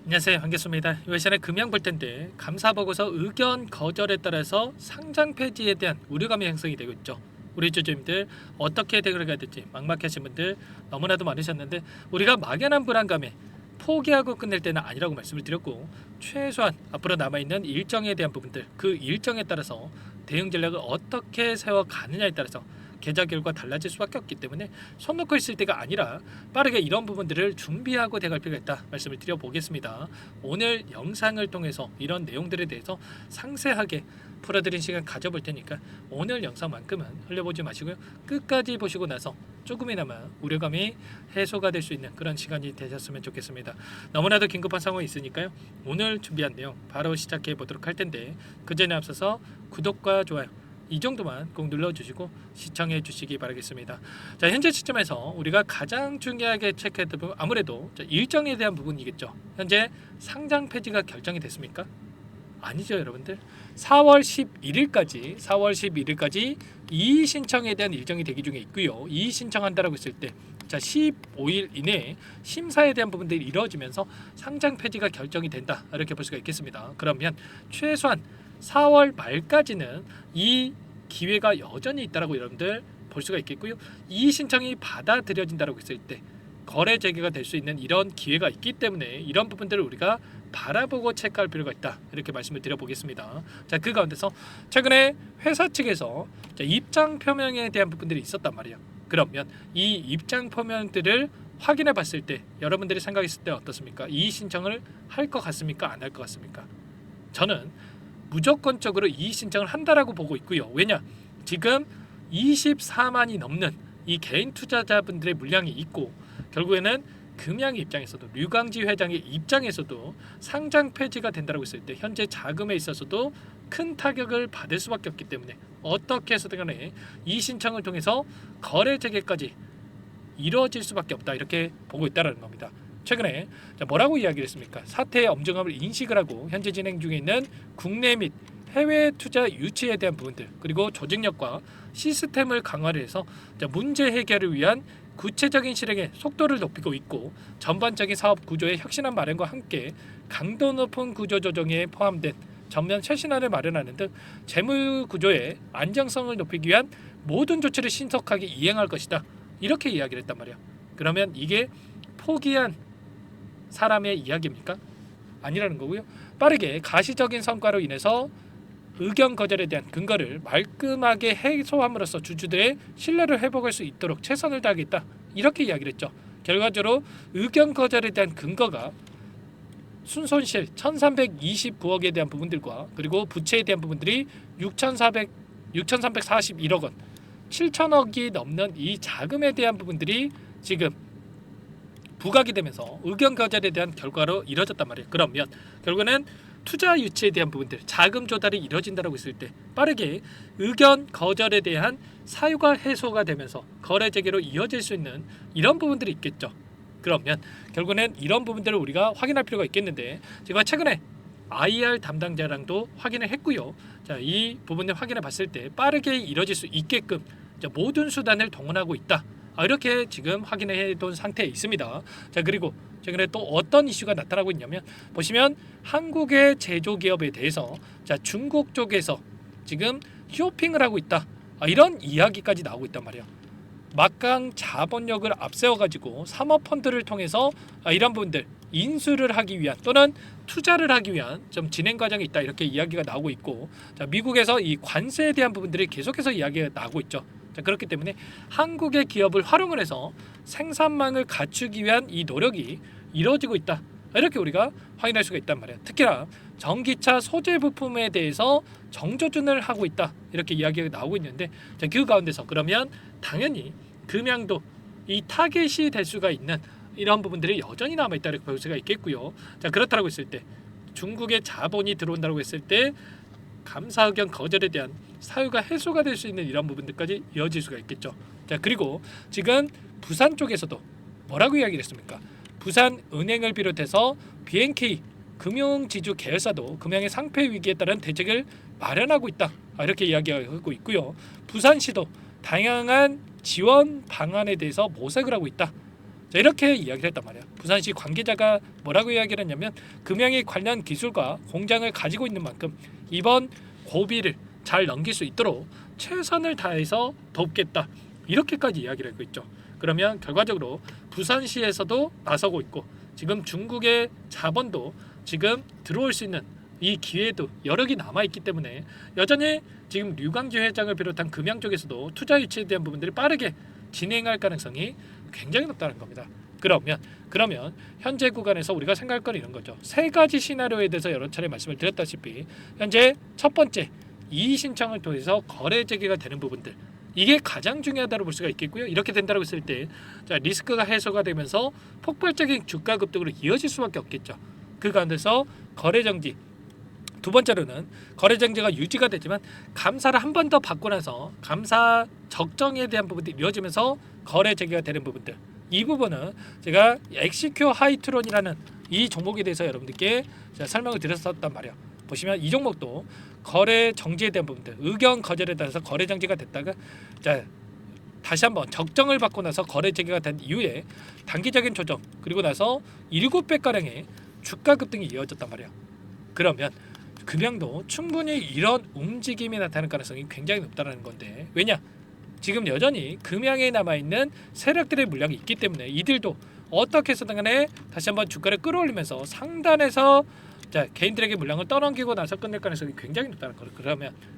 안녕하세요, 반갑습니다. 이번 시간에 금양 볼 텐데 감사보고서 의견 거절에 따라서 상장 폐지에 대한 우려감이 형성이 되고 있죠. 우리 주주님들 어떻게 대응을 해야 될지 막막하신 분들 너무나도 많으셨는데 우리가 막연한 불안감에 포기하고 끝낼 때는 아니라고 말씀을 드렸고, 최소한 앞으로 남아있는 일정에 대한 부분들, 그 일정에 따라서 대응 전략을 어떻게 세워가느냐에 따라서 계좌 결과 달라질 수밖에 없기 때문에 손 놓고 있을 때가 아니라 빠르게 이런 부분들을 준비하고 대갈 필요가 있다 말씀을 드려보겠습니다. 오늘 영상을 통해서 이런 내용들에 대해서 상세하게 풀어드린 시간 가져볼 테니까 오늘 영상만큼은 흘려보지 마시고요, 끝까지 보시고 나서 조금이나마 우려감이 해소가 될 수 있는 그런 시간이 되셨으면 좋겠습니다. 너무나도 긴급한 상황이 있으니까요, 오늘 준비한 내용 바로 시작해 보도록 할 텐데, 그 전에 앞서서 구독과 좋아요 이 정도만 꼭 눌러주시고 시청해 주시기 바라겠습니다. 자, 현재 시점에서 우리가 가장 중요하게 체크했던 부분, 아무래도 일정에 대한 부분이겠죠. 현재 상장 폐지가 결정이 됐습니까? 아니죠, 여러분들. 4월 11일까지 이의 신청에 대한 일정이 대기 중에 있고요. 이의 신청한다라고 했을 때, 자, 15일 이내에 심사에 대한 부분들이 이루어지면서 상장 폐지가 결정이 된다, 이렇게 볼 수가 있겠습니다. 그러면 최소한 4월 말까지는 이 기회가 여전히 있다라고 여러분들 볼 수가 있겠고요. 이 신청이 받아들여진다라고 했을 때 거래 재개가 될 수 있는 이런 기회가 있기 때문에 이런 부분들을 우리가 바라보고 체크할 필요가 있다, 이렇게 말씀을 드려보겠습니다. 자, 그 가운데서 최근에 회사 측에서 입장 표명에 대한 부분들이 있었단 말이에요. 그러면 이 입장 표명들을 확인해 봤을 때 여러분들이 생각했을 때 어떻습니까? 이 신청을 할 것 같습니까? 안 할 것 같습니까? 저는 무조건적으로 이의 신청을 한다라고 보고 있고요. 왜냐? 지금 24만이 넘는 이 개인 투자자분들의 물량이 있고, 결국에는 금양의 입장에서도, 류광지 회장의 입장에서도 상장 폐지가 된다고 했을 때 현재 자금에 있어서도 큰 타격을 받을 수밖에 없기 때문에 어떻게 해서든 간에 이의 신청을 통해서 거래 재개까지 이루어질 수밖에 없다, 이렇게 보고 있다는 겁니다. 최근에 뭐라고 이야기를 했습니까? 사태의 엄중함을 인식을 하고 현재 진행 중에 있는 국내 및 해외 투자 유치에 대한 부분들, 그리고 조직력과 시스템을 강화를 해서 문제 해결을 위한 구체적인 실행의 속도를 높이고 있고, 전반적인 사업 구조의 혁신한 마련과 함께 강도 높은 구조 조정에 포함된 전면 쇄신안을 마련하는 등 재무 구조의 안정성을 높이기 위한 모든 조치를 신속하게 이행할 것이다, 이렇게 이야기를 했단 말이야. 그러면 이게 포기한 사람의 이야기입니까? 아니라는 거고요. 빠르게 가시적인 성과로 인해서 의견 거절에 대한 근거를 말끔하게 해소함으로써 주주들의 신뢰를 회복할 수 있도록 최선을 다하겠다, 이렇게 이야기를 했죠. 결과적으로 의견 거절에 대한 근거가 순손실 1329억에 대한 부분들과, 그리고 부채에 대한 부분들이 6341억 원, 7천억이 넘는 이 자금에 대한 부분들이 지금 부각이 되면서 의견 거절에 대한 결과로 이뤄졌단 말이에요. 그러면 결국에는 투자 유치에 대한 부분들, 자금 조달이 이뤄진다고 했을 때 빠르게 의견 거절에 대한 사유가 해소가 되면서 거래 재개로 이어질 수 있는 이런 부분들이 있겠죠. 그러면 결국에는 이런 부분들을 우리가 확인할 필요가 있겠는데, 제가 최근에 IR 담당자랑도 확인을 했고요. 자, 이 부분을 확인해 봤을 때 빠르게 이뤄질 수 있게끔 모든 수단을 동원하고 있다, 이렇게 지금 확인해 둔 상태에 있습니다. 자, 그리고 최근에 또 어떤 이슈가 나타나고 있냐면, 보시면 한국의 제조기업에 대해서 중국 쪽에서 지금 쇼핑을 하고 있다, 이런 이야기까지 나오고 있단 말이에요. 막강 자본력을 앞세워가지고 사모펀드를 통해서 이런 부분들 인수를 하기 위한 또는 투자를 하기 위한 좀 진행 과정이 있다, 이렇게 이야기가 나오고 있고, 자, 미국에서 이 관세에 대한 부분들이 계속해서 이야기가 나오고 있죠. 자, 그렇기 때문에 한국의 기업을 활용을 해서 생산망을 갖추기 위한 이 노력이 이루어지고 있다, 이렇게 우리가 확인할 수가 있단 말이에요. 특히나 전기차 소재 부품에 대해서 정조준을 하고 있다, 이렇게 이야기가 나오고 있는데, 자, 그 가운데서 그러면 당연히 금양도 이 타겟이 될 수가 있는 이런 부분들이 여전히 남아있다, 이렇게 볼 수가 있겠고요. 자, 그렇다고 했을 때 중국의 자본이 들어온다고 했을 때 감사 의견 거절에 대한 사유가 해소가 될 수 있는 이런 부분들까지 이어질 수가 있겠죠. 자, 그리고 지금 부산 쪽에서도 뭐라고 이야기를 했습니까? 부산은행을 비롯해서 BNK 금융지주 계열사도 금양의 상폐 위기에 따른 대책을 마련하고 있다, 이렇게 이야기하고 있고요. 부산시도 다양한 지원 방안에 대해서 모색을 하고 있다, 자, 이렇게 이야기를 했단 말이야. 부산시 관계자가 뭐라고 이야기를 했냐면 금양이 관련 기술과 공장을 가지고 있는 만큼 이번 고비를 잘 넘길 수 있도록 최선을 다해서 돕겠다. 이렇게까지 이야기를 하고 있죠. 그러면 결과적으로 부산시에서도 나서고 있고 지금 중국의 자본도 지금 들어올 수 있는 이 기회도 여러 개 남아있기 때문에 여전히 지금 류광주 회장을 비롯한 금양 쪽에서도 투자 유치에 대한 부분들이 빠르게 진행할 가능성이 굉장히 높다는 겁니다. 그러면 현재 구간에서 우리가 생각할 건 이런 거죠. 세 가지 시나리오에 대해서 여러 차례 말씀을 드렸다시피 현재 첫 번째 이의 신청을 통해서 거래 재개가 되는 부분들 이게 가장 중요하다고 볼 수가 있겠고요. 이렇게 된다고 했을 때 리스크가 해소가 되면서 폭발적인 주가 급등으로 이어질 수밖에 없겠죠. 그 가운데서 거래 정지 두 번째로는 거래 정지가 유지가 되지만 감사를 한 번 더 받고 나서 감사 적정에 대한 부분들이 이루어지면서 거래 재개가 되는 부분들 이 부분은 제가 엑시큐 하이트론이라는 이 종목에 대해서 여러분들께 제가 설명을 드렸었단 말이에요. 보시면 이 종목도 거래 정지에 대한 부분들 의견 거절에 따라서 거래 정지가 됐다가 다시 한번 적정을 받고 나서 거래 재개가 된 이후에 단기적인 조정 그리고 나서 7배가량의 주가 급등이 이어졌단 말이에요. 그러면 금양도 충분히 이런 움직임이 나타날 가능성이 굉장히 높다는 건데 왜냐? 지금 여전히 금양에 남아있는 세력들의 물량이 있기 때문에 이들도 어떻게 해서든 간에 다시 한번 주가를 끌어올리면서 상단에서 개인들에게 물량을 떠넘기고 나서 끝낼 가능성이 굉장히 높다는 거예요.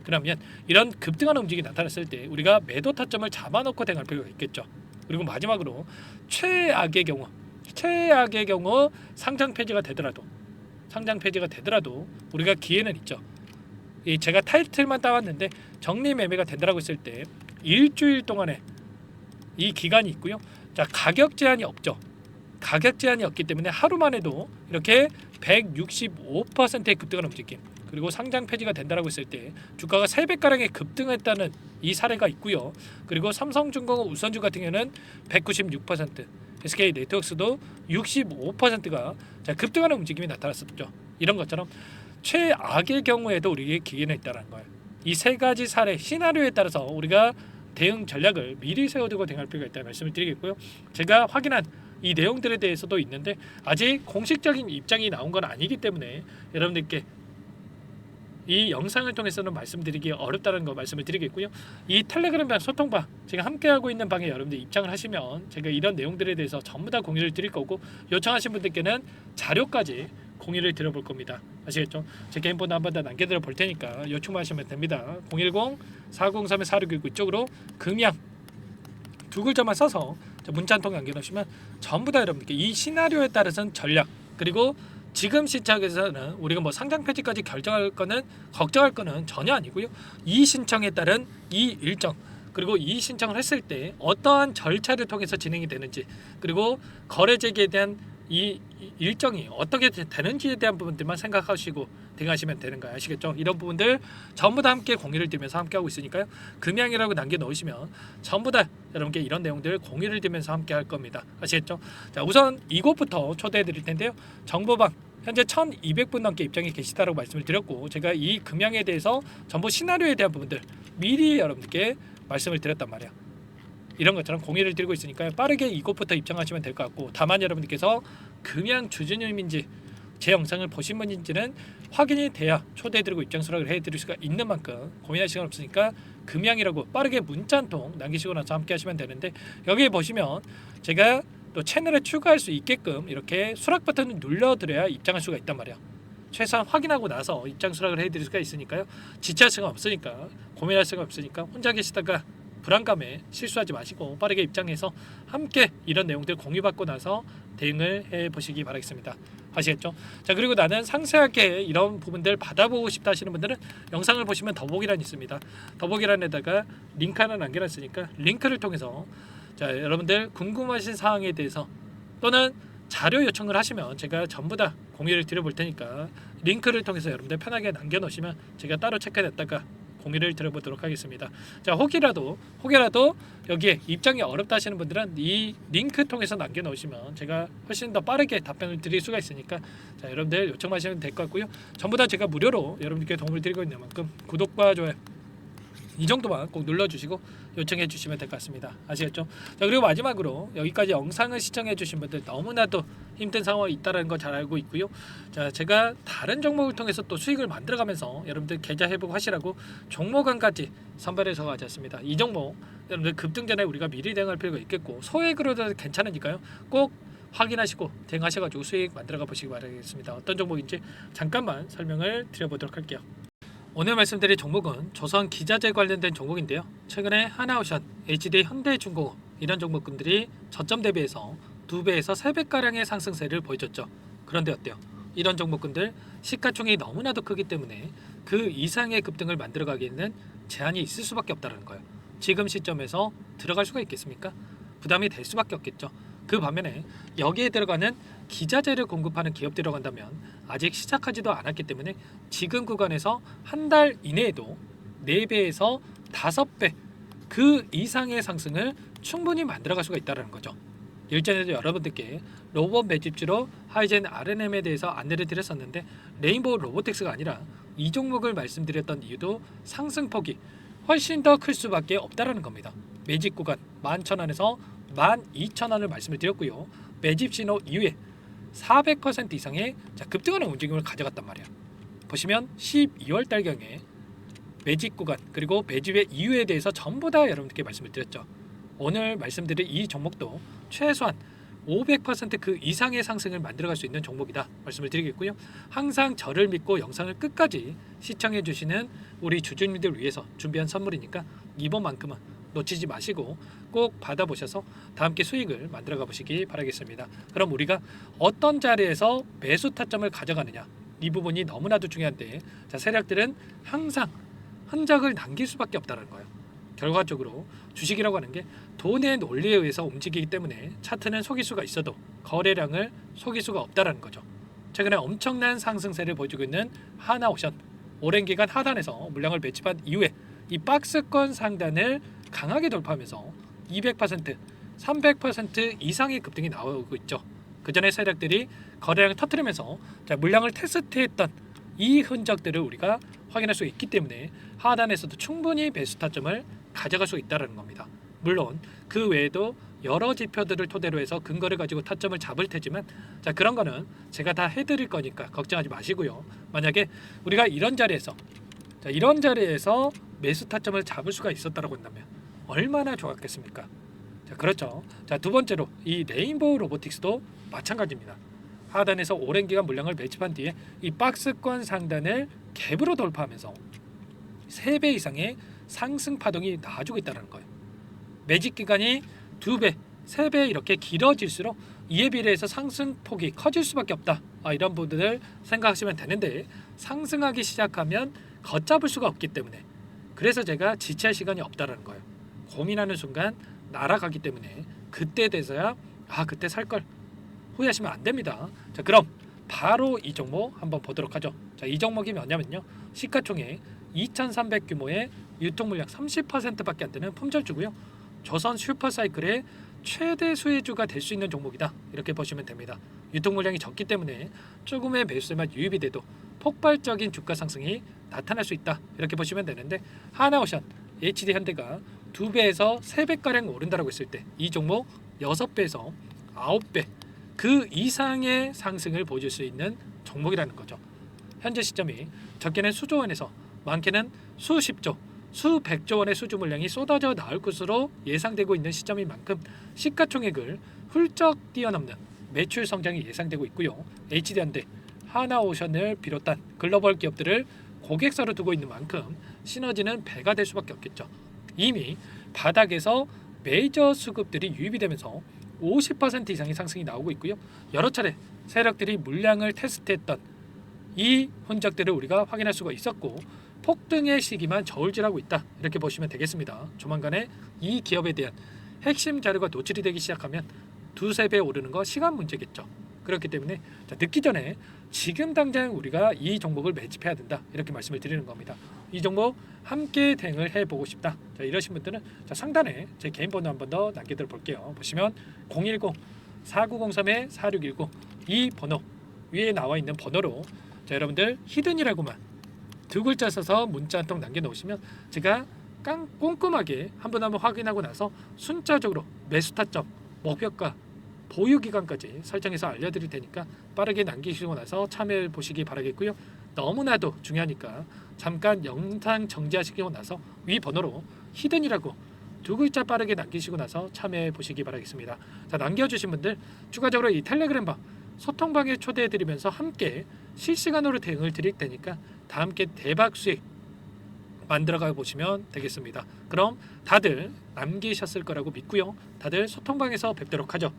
그러면 이런 급등하는 움직임이 나타났을 때 우리가 매도 타점을 잡아놓고 대응할 필요가 있겠죠. 그리고 마지막으로 최악의 경우 상장 폐지가 되더라도 우리가 기회는 있죠. 제가 타이틀만 따왔는데 정리 매매가 된다라고 했을 때 일주일 동안에 이 기간이 있고요. 가격 제한이 없죠. 가격 제한이 없기 때문에 하루만 해도 이렇게 165%의 급등하는 움직임 그리고 상장 폐지가 된다라고 했을 때 주가가 3배가량의 급등했다는 이 사례가 있고요. 그리고 삼성중공업 우선주 같은 경우는 196% SK네트워크스도 65%가 급등하는 움직임이 나타났었죠. 이런 것처럼 최악의 경우에도 우리에게 기회는 있다는 거예요. 이 세 가지 사례 시나리오에 따라서 우리가 대응 전략을 미리 세워두고 대응할 필요가 있다는 말씀을 드리겠고요. 제가 확인한 이 내용들에 대해서도 있는데 아직 공식적인 입장이 나온 건 아니기 때문에 여러분들께 이 영상을 통해서는 말씀드리기 어렵다는 거 말씀을 드리겠고요. 이 텔레그램 소통방 제가 함께하고 있는 방에 여러분들 입장을 하시면 제가 이런 내용들에 대해서 전부 다 공유를 드릴 거고 요청하신 분들께는 자료까지 공유를 드려볼 겁니다. 아시겠죠? 제 개인 번호 한번 더 남겨드려 볼 테니까 요청만 하시면 됩니다. 010-403-4619 이쪽으로 금양 두 글자만 써서 문자 한 통 남겨놓으시면 전부 다 여러분께 이 시나리오에 따라서는 전략 그리고 지금 시청에서는 우리가 뭐 상장 폐지까지 걱정할 거는 전혀 아니고요. 이 신청에 따른 이 일정 그리고 이 신청을 했을 때 어떠한 절차를 통해서 진행이 되는지 그리고 거래 재개에 대한 이 일정이 어떻게 되는지에 대한 부분들만 생각하시고 대응하시면 되는 거 아시겠죠? 이런 부분들 전부 다 함께 공유를 드리면서 함께하고 있으니까요. 금양이라고 남겨놓으시면 전부 다 여러분께 이런 내용들 공유를 드리면서 함께 할 겁니다. 아시겠죠? 자, 우선 이곳부터 초대해 드릴 텐데요. 정보방 현재 1200분 넘게 입장이 계시다라고 말씀을 드렸고 제가 이 금양에 대해서 전부 시나리오에 대한 부분들 미리 여러분들께 말씀을 드렸단 말이에요. 이런 것처럼 공유를 드리고 있으니까요. 빠르게 이곳부터 입장하시면 될 것 같고 다만 여러분들께서 금양 주주님인지 제 영상을 보신 분인지는 확인이 돼야 초대해드리고 입장 수락을 해드릴 수가 있는 만큼 고민할 시간 없으니까 금양이라고 빠르게 문자 한 통 남기시고 나서 함께 하시면 되는데 여기 보시면 제가 또 채널에 추가할 수 있게끔 이렇게 수락 버튼을 눌러드려야 입장할 수가 있단 말이에요. 최소한 확인하고 나서 입장 수락을 해드릴 수가 있으니까요. 지체할 수가 없으니까 고민할 수가 없으니까 혼자 계시다가 불안감에 실수하지 마시고 빠르게 입장해서 함께 이런 내용들 공유받고 나서 대응을 해보시기 바라겠습니다. 아시겠죠? 자, 그리고 나는 상세하게 이런 부분들 받아보고 싶다 하시는 분들은 영상을 보시면 더보기란 있습니다. 더보기란에다가 링크 하나 남겨놨으니까 링크를 통해서 여러분들 궁금하신 사항에 대해서 또는 자료 요청을 하시면 제가 전부 다 공유를 드려볼 테니까 링크를 통해서 여러분들 편하게 남겨놓으시면 제가 따로 체크했다가 공유를 드려보도록 하겠습니다. 자, 혹이라도 여기에 입장이 어렵다 하시는 분들은 이 링크 통해서 남겨놓으시면 제가 훨씬 더 빠르게 답변을 드릴 수가 있으니까 자, 여러분들 요청하시면 될 것 같고요. 전부 다 제가 무료로 여러분들께 도움을 드리고 있는 만큼 구독과 좋아요 이 정도만 꼭 눌러주시고 요청해 주시면 될 것 같습니다. 아시겠죠? 자, 그리고 마지막으로 여기까지 영상을 시청해 주신 분들 너무나도 힘든 상황이 있다는 거 잘 알고 있고요. 자, 제가 다른 종목을 통해서 또 수익을 만들어가면서 여러분들 계좌 회복 하시라고 종목원까지 선별해서 가져왔습니다. 이 종목 여러분들 급등 전에 우리가 미리 대응할 필요가 있겠고 소액으로도 괜찮으니까요. 꼭 확인하시고 대응하셔가지고 수익 만들어가 보시기 바라겠습니다. 어떤 종목인지 잠깐만 설명을 드려보도록 할게요. 오늘 말씀드릴 종목은 조선 기자재 관련된 종목인데요. 최근에 하나오션, HD 현대중공업 이런 종목군들이 저점 대비해서 2배에서 3배가량의 상승세를 보여줬죠. 그런데 어때요? 이런 종목군들 시가총액이 너무나도 크기 때문에 그 이상의 급등을 만들어가기에는 제한이 있을 수밖에 없다는 거예요. 지금 시점에서 들어갈 수가 있겠습니까? 부담이 될 수밖에 없겠죠. 그 반면에 여기에 들어가는 기자재를 공급하는 기업 들어간다면 아직 시작하지도 않았기 때문에 지금 구간에서 한 달 이내에도 4배에서 5배 그 이상의 상승을 충분히 만들어갈 수가 있다는 거죠. 일전에도 여러분들께 로봇 매집주로 하이젠 RNM에 대해서 안내를 드렸었는데 레인보우 로보틱스가 아니라 이 종목을 말씀드렸던 이유도 상승폭이 훨씬 더 클 수밖에 없다라는 겁니다. 매집 구간 11,000원에서 12,000원을 말씀을 드렸고요. 매집 신호 이후에 400% 이상의 급등하는 움직임을 가져갔단 말이에요. 보시면 12월 달경에 매집 구간 그리고 매집의 이유에 대해서 전부 다 여러분들께 말씀을 드렸죠. 오늘 말씀드린 이 종목도 최소한 500%그 이상의 상승을 만들어갈 수 있는 종목이다 말씀을 드리겠고요. 항상 저를 믿고 영상을 끝까지 시청해 주시는 우리 주주님들 위해서 준비한 선물이니까 이번만큼은 놓치지 마시고 꼭 받아보셔서 다 함께 수익을 만들어가 보시기 바라겠습니다. 그럼 우리가 어떤 자리에서 매수 타점을 가져가느냐 이 부분이 너무나도 중요한데 세력들은 항상 흔적을 남길 수밖에 없다는 거예요. 결과적으로 주식이라고 하는 게 돈의 논리에 의해서 움직이기 때문에 차트는 속일 수가 있어도 거래량을 속일 수가 없다는 거죠. 최근에 엄청난 상승세를 보여주고 있는 하나오션 오랜 기간 하단에서 물량을 매집한 이후에 이 박스권 상단을 강하게 돌파하면서 200%, 300% 이상의 급등이 나오고 있죠. 그 전에 세력들이 거래량을 터뜨리면서 물량을 테스트했던 이 흔적들을 우리가 확인할 수 있기 때문에 하단에서도 충분히 매수 타점을 가져갈 수 있다는 겁니다. 물론 그 외에도 여러 지표들을 토대로 해서 근거를 가지고 타점을 잡을 테지만 그런 거는 제가 다 해드릴 거니까 걱정하지 마시고요. 만약에 우리가 이런 자리에서 매수 타점을 잡을 수가 있었다고 한다면 얼마나 좋았겠습니까? 그렇죠. 두 번째로 이 레인보우 로보틱스도 마찬가지입니다. 하단에서 오랜 기간 물량을 매집한 뒤에 이 박스권 상단을 갭으로 돌파하면서 3배 이상의 상승 파동이 나와주고 있다는 거예요. 매집 기간이 2배, 3배 이렇게 길어질수록 이에 비례해서 상승폭이 커질 수밖에 없다. 이런 부분을 생각하시면 되는데 상승하기 시작하면 걷잡을 수가 없기 때문에 그래서 제가 지체할 시간이 없다는 거예요. 고민하는 순간 날아가기 때문에 그때 돼서야 그때 살 걸 후회하시면 안 됩니다. 그럼 바로 이 종목 한번 보도록 하죠. 이 종목이 뭐냐면요. 시가총액 2,300 규모의 유통 물량 30%밖에 안 되는 품절주고요. 조선 슈퍼사이클의 최대 수혜주가 될 수 있는 종목이다. 이렇게 보시면 됩니다. 유통 물량이 적기 때문에 조금의 매수세만 유입이 돼도 폭발적인 주가 상승이 나타날 수 있다. 이렇게 보시면 되는데 하나오션, HD 현대가 2배에서 3배가량 오른다라고 했을 때 이 종목 6배에서 9배 그 이상의 상승을 보여줄 수 있는 종목이라는 거죠. 현재 시점이 적게는 수조 원에서 많게는 수십조, 수백조 원의 수주 물량이 쏟아져 나올 것으로 예상되고 있는 시점인 만큼 시가총액을 훌쩍 뛰어넘는 매출 성장이 예상되고 있고요. HD현대, 하나오션을 비롯한 글로벌 기업들을 고객사로 두고 있는 만큼 시너지는 배가 될 수밖에 없겠죠. 이미 바닥에서 메이저 수급들이 유입이 되면서 50% 이상의 상승이 나오고 있고요. 여러 차례 세력들이 물량을 테스트했던 이 흔적들을 우리가 확인할 수가 있었고 폭등의 시기만 저울질하고 있다. 이렇게 보시면 되겠습니다. 조만간에 이 기업에 대한 핵심 자료가 노출이 되기 시작하면 2-3배 오르는 거 시간 문제겠죠. 그렇기 때문에 늦기 전에 지금 당장 우리가 이 종목을 매집해야 된다. 이렇게 말씀을 드리는 겁니다. 이 종목 함께 대응을 해보고 싶다. 이러신 분들은 상단에 제 개인 번호 한 번 더 남겨드려 볼게요. 보시면 010-4903-4619 이 번호 위에 나와 있는 번호로 여러분들 히든이라고만 2글자 써서 문자 한 통 남겨놓으시면 제가 꼼꼼하게 한 번 확인하고 나서 순차적으로 매수 타점, 목표가, 보유 기간까지 설정해서 알려드릴 테니까 빠르게 남기시고 나서 참여해 보시기 바라겠고요. 너무나도 중요하니까 잠깐 영상 정지하시고 나서 위 번호로 히든이라고 두 글자 빠르게 남기시고 나서 참여해 보시기 바라겠습니다. 자, 남겨주신 분들 추가적으로 이 텔레그램방 소통방에 초대해드리면서 함께 실시간으로 대응을 드릴 테니까 다 함께 대박 수익 만들어가 보시면 되겠습니다. 그럼 다들 남기셨을 거라고 믿고요. 다들 소통방에서 뵙도록 하죠.